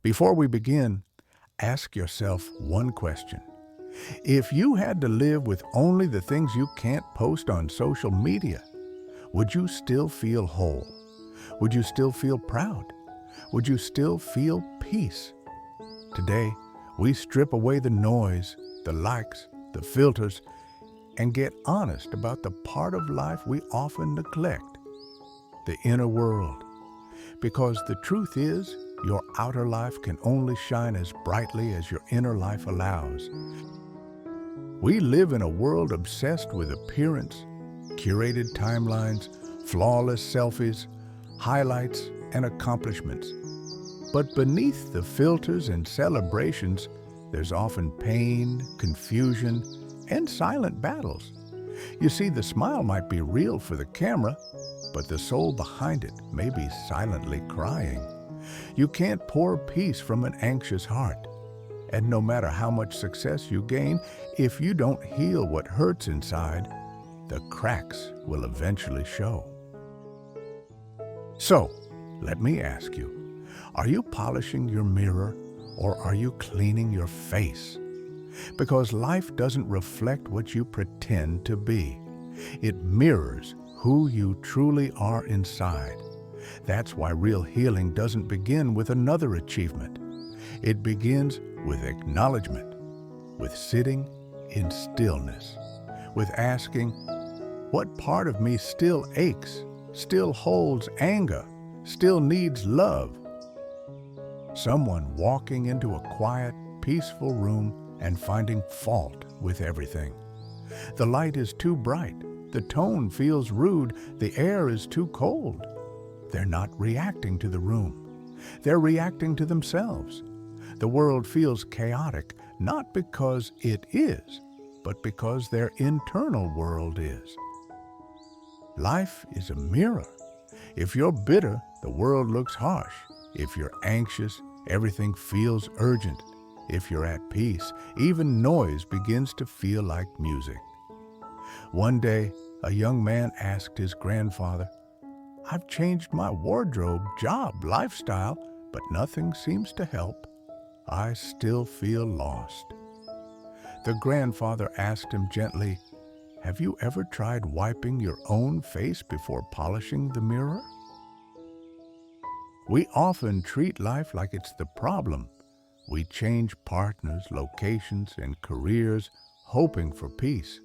Before we begin, ask yourself one question. If you had to live with only the things you can't post on social media, would you still feel whole? Would you still feel proud? Would you still feel peace? Today, we strip away the noise, the likes, the filters, and get honest about the part of life we often neglect, the inner world. Because the truth is, your outer life can only shine as brightly as your inner life allows. We live in a world obsessed with appearance, curated timelines, flawless selfies, highlights, and accomplishments. But beneath the filters and celebrations, there's often pain, confusion, and silent battles. You see, the smile might be real for the camera, but the soul behind it may be silently crying. You can't pour peace from an anxious heart. And no matter how much success you gain, if you don't heal what hurts inside, the cracks will eventually show. So, let me ask you, are you polishing your mirror or are you cleaning your face? Because life doesn't reflect what you pretend to be. It mirrors who you truly are inside. That's why real healing doesn't begin with another achievement. It begins with acknowledgement, with sitting in stillness, with asking, what part of me still aches, still holds anger, still needs love? Someone walking into a quiet, peaceful room and finding fault with everything. The light is too bright, the tone feels rude, the air is too cold. They're not reacting to the room. They're reacting to themselves. The world feels chaotic, not because it is, but because their internal world is. Life is a mirror. If you're bitter, the world looks harsh. If you're anxious, everything feels urgent. If you're at peace, even noise begins to feel like music. One day, a young man asked his grandfather, "I've changed my wardrobe, job, lifestyle, but nothing seems to help. I still feel lost." The grandfather asked him gently, "Have you ever tried wiping your own face before polishing the mirror?" We often treat life like it's the problem. We change partners, locations, and careers, hoping for peace.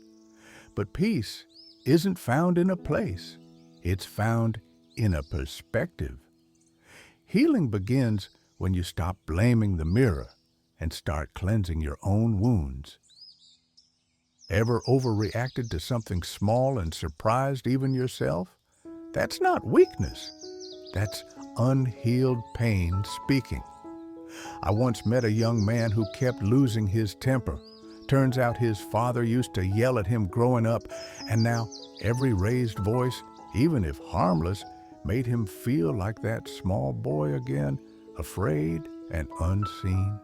But peace isn't found in a place. It's found in a perspective. Healing begins when you stop blaming the mirror and start cleansing your own wounds. Ever overreacted to something small and surprised even yourself? That's not weakness. That's unhealed pain speaking. I once met a young man who kept losing his temper. Turns out his father used to yell at him growing up, and now every raised voice, even if harmless, made him feel like that small boy again, afraid and unseen.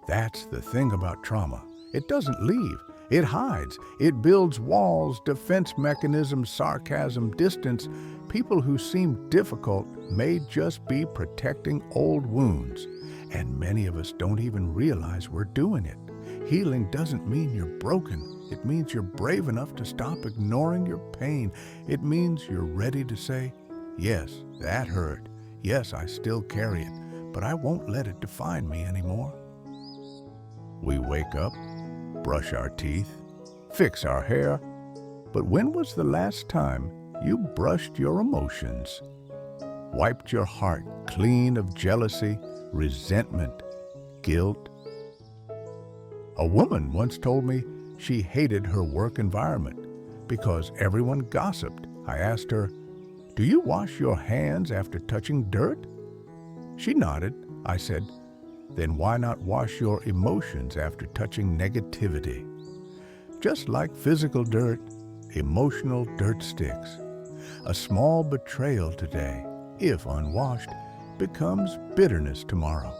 That's the thing about trauma. It doesn't leave. It hides. It builds walls, defense mechanisms, sarcasm, distance. People who seem difficult may just be protecting old wounds. And many of us don't even realize we're doing it. Healing doesn't mean you're broken. It means you're brave enough to stop ignoring your pain. It means you're ready to say, yes, that hurt. Yes, I still carry it, but I won't let it define me anymore. We wake up, brush our teeth, fix our hair, but when was the last time you brushed your emotions? Wiped your heart clean of jealousy, resentment, guilt? A woman once told me she hated her work environment because everyone gossiped. I asked her, "Do you wash your hands after touching dirt?" She nodded. I said, "Then why not wash your emotions after touching negativity?" Just like physical dirt, emotional dirt sticks. A small betrayal today, if unwashed, becomes bitterness tomorrow.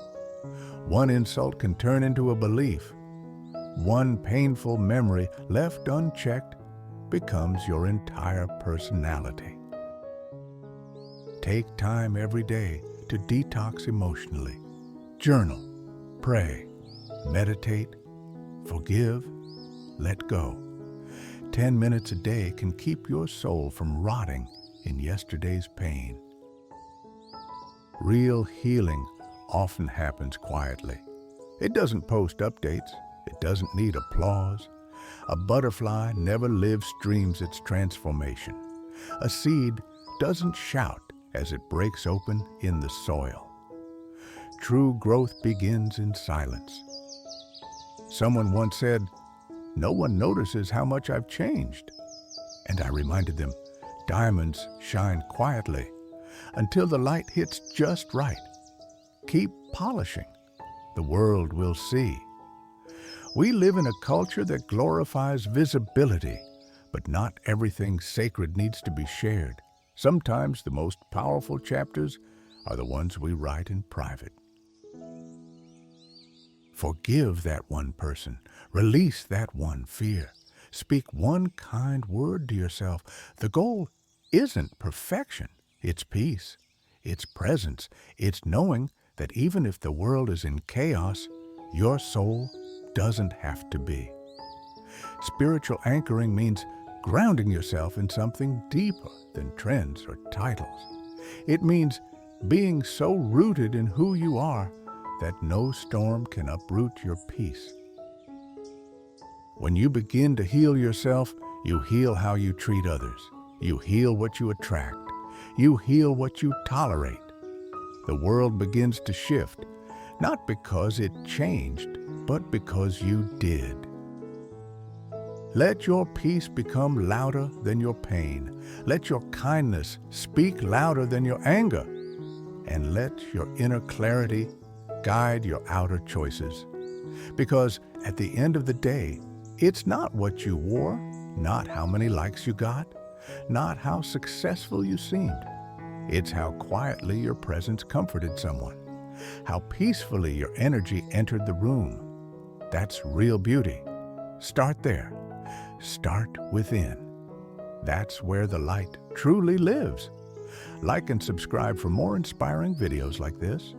One insult can turn into a belief. One painful memory left unchecked becomes your entire personality. Take time every day to detox emotionally. Journal, pray, meditate, forgive, let go. 10 minutes a day can keep your soul from rotting in yesterday's pain. Real healing often happens quietly. It doesn't post updates. It doesn't need applause. A butterfly never live streams its transformation. A seed doesn't shout as it breaks open in the soil. True growth begins in silence. Someone once said, "No one notices how much I've changed." And I reminded them, diamonds shine quietly until the light hits just right. Keep polishing. The world will see. We live in a culture that glorifies visibility, but not everything sacred needs to be shared. Sometimes the most powerful chapters are the ones we write in private. Forgive that one person. Release that one fear. Speak one kind word to yourself. The goal isn't perfection. It's peace. It's presence. It's knowing that even if the world is in chaos, your soul doesn't have to be. Spiritual anchoring means grounding yourself in something deeper than trends or titles. It means being so rooted in who you are that no storm can uproot your peace. When you begin to heal yourself, you heal how you treat others. You heal what you attract. You heal what you tolerate. The world begins to shift, not because it changed, but because you did. Let your peace become louder than your pain. Let your kindness speak louder than your anger. And let your inner clarity guide your outer choices. Because at the end of the day, it's not what you wore, not how many likes you got, not how successful you seemed. It's how quietly your presence comforted someone, how peacefully your energy entered the room. That's real beauty. Start there. Start within. That's where the light truly lives. Like and subscribe for more inspiring videos like this.